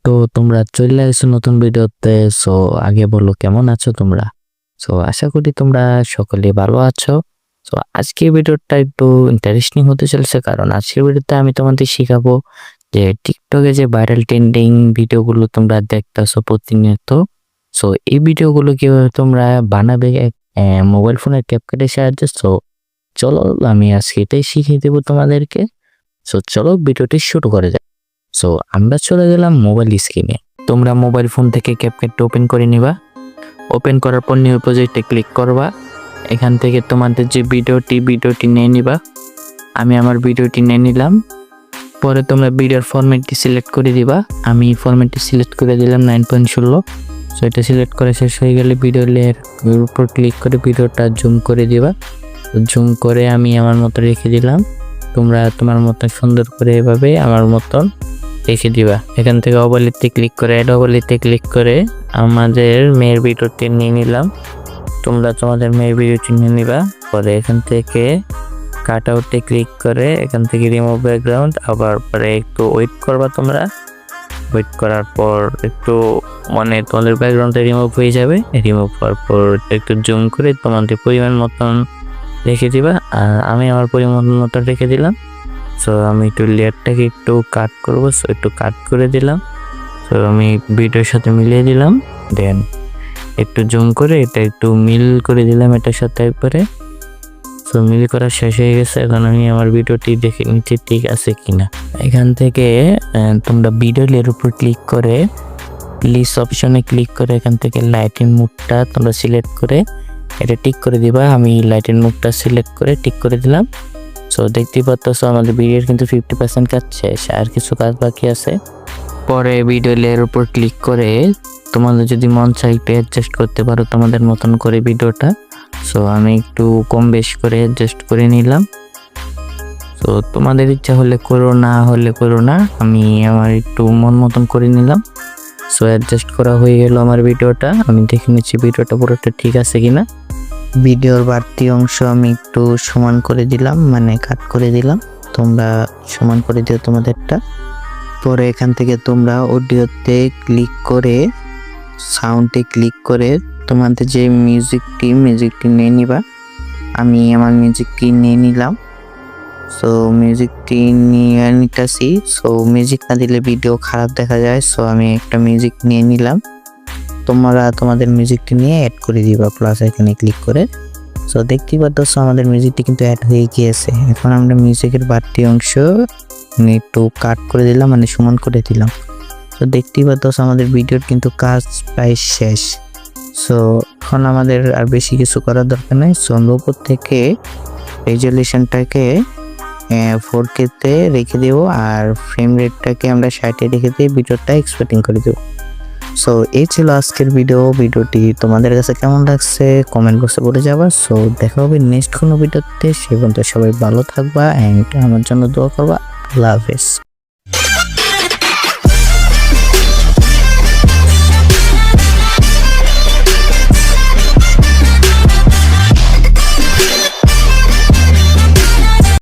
তো তোমরা চলে এসেছো নতুন ভিডিওতে। সো আগে বলো কেমন আছো তোমরা। সো আশা করি তোমরা সকলে ভালো আছো। সো আজকের ভিডিওটা একটু ইন্টারেস্টিং হতে চলেছে, কারণ আজকের ভিডিওতে আমি তোমাদের শিখাবো যে টিকটকে যে ভাইরাল ট্রেন্ডিং ভিডিওগুলো তোমরা দেখতেছো প্রতিনিয়ত। সো এই ভিডিওগুলো কিভাবে তোমরা বানাবে মোবাইল ফোনের ক্যাপকাটের সাহায্যে। সো চলো আমি আজকে এটাই শিখিয়ে দেবো তোমাদেরকে। সো চলো ভিডিওটি শুরু করা যাক। সো আমরা চলে গেলাম মোবাইল স্ক্রিনে। তোমরা মোবাইল ফোন থেকে ক্যাপকাটটা ওপেন করে নিবা। ওপেন করার পর নিউ প্রজেক্টে ক্লিক করবা। এখান থেকে তোমাদের যে ভিডিওটি নিয়ে নিবা। আমি আমার ভিডিওটি নিয়ে নিলাম। পরে তোমরা ভিডিওর ফরম্যাটটি সিলেক্ট করে দিবা। আমি ফরম্যাটটি সিলেক্ট করে দিলাম 9.16। সো এটা সিলেক্ট করে শেষ হয়ে গেলে ভিডিও লেয়ার উপর ক্লিক করে ভিডিওটা জুম করে দিবা। জুম করে আমি আমার মতো রেখে দিলাম। তোমরা তোমার মতো সুন্দর করে এভাবে আমার মতন রেখে দিবা। এখান থেকে ওভারলেতে ক্লিক করে অ্যাড ওভারলেতে ক্লিক করে আমাদের মেয়ের ভিডিওটি নিয়ে নিলাম। তোমরা তোমাদের মেয়ের ভিডিওটি নিয়ে নিবা। পরে এখান থেকে কাট আউটে ক্লিক করে এখান থেকে রিমুভ ব্যাকগ্রাউন্ড, আবার পরে একটু ওয়েট করবা। তোমরা ওয়েট করার পর একটু তোমাদের ব্যাকগ্রাউন্ডে রিমুভ হয়ে যাবে। রিমুভ হওয়ার পর একটু জুম করে তোমাদের পরিমাণ মতন রেখে দিবা। আর আমি আমার পরিমাণ মতন রেখে দিলাম। সো আমি একটু লেয়ারটাকে একটু কাট করবো। সো একটু কাট করে দিলাম। সো আমি ভিডিওর সাথে মিলিয়ে দিলাম। দেন একটু জুম করে এটা একটু মিল করে দিলাম এটার সাথে একবারে। সো মিল করা শেষ হয়ে গেছে। এখন আমি আমার ভিডিওটি দেখে নিচ্ছি ঠিক আছে কিনা। এখান থেকে তোমরা ভিডিও লেয়ার উপর ক্লিক করে প্লিজ অপশনে ক্লিক করে এখান থেকে লাইটিং মুডটা তোমরা সিলেক্ট করে এটা টিক করে দিবা। আমি লাইটিং মুডটা সিলেক্ট করে টিক করে দিলাম। সো দেখতে পাচ্ছ আমাদের ভিডিওর কিন্তু 50% কাজ শেষ, আর কিছু কাজ বাকি আছে। পরে ভিডিও লেয়ার উপর ক্লিক করে তোমাদের যদি মন চাই একটু অ্যাডজাস্ট করতে পারো তোমাদের মতন করে ভিডিওটা। সো আমি একটু কম বেশি করে অ্যাডজাস্ট করে নিলাম। সো তোমাদের ইচ্ছা হলে করো, না হলে করো না, আমি আমার একটু মন মতন করে নিলাম। সো অ্যাডজাস্ট করা হয়ে গেল আমার ভিডিওটা। আমি দেখে নিচ্ছি ভিডিওটা পুরোটা ঠিক আছে কিনা। ভিডিওর বাড়তি অংশ আমি একটু সমান করে দিলাম, মানে কাট করে দিলাম। তোমরা সমান করে দিও তোমাদেরটা। পরে এখান থেকে তোমরা অডিওতে ক্লিক করে সাউন্ডে ক্লিক করে তোমাদের যে মিউজিকটি নিয়ে নিবা। আমি আমার মিউজিকটি নিয়ে নিলাম। সো মিউজিকটি নিয়ে নিতেছি। সো মিউজিক না দিলে ভিডিও খারাপ দেখা যায়। সো আমি একটা মিউজিক নিয়ে নিলাম। তোমরা তোমাদের মিউজিকটি নিয়ে অ্যাড করে দিবা প্লাস এখানে ক্লিক করে। সো দেখতেই পাচ্ছ আমাদের মিউজিকটি কিন্তু অ্যাড হয়ে গিয়েছে। এখন আমরা মিউজিকের বাড়তি অংশ একটু কাট করে দিলাম, মানে সমান করে দিলাম। সো দেখতেই পাচ্ছ আমাদের ভিডিওর কিন্তু কাজ প্রায় শেষ। সো এখন আমাদের আর বেশি কিছু করার দরকার নেই। সো আমরা উপর থেকে রেজলিউশনটাকে 4K তে রেখে দেবো, আর ফ্রেম রেটটাকে আমরা 60-এ রেখে দিয়ে ভিডিওটা এক্সপোর্টিং করে দেবো। সো এই ছিল আজকের ভিডিওটি তোমাদের কাছে কেমন লাগছে কমেন্ট বক্সে বলে যাবা। সো দেখা হবে নেক্সট কোনো ভিডিওতে। সে পর্যন্ত সবাই ভালো থাকবা, অ্যান্ড আমার জন্য দোয়া করবা। আল্লাহ হাফেজ।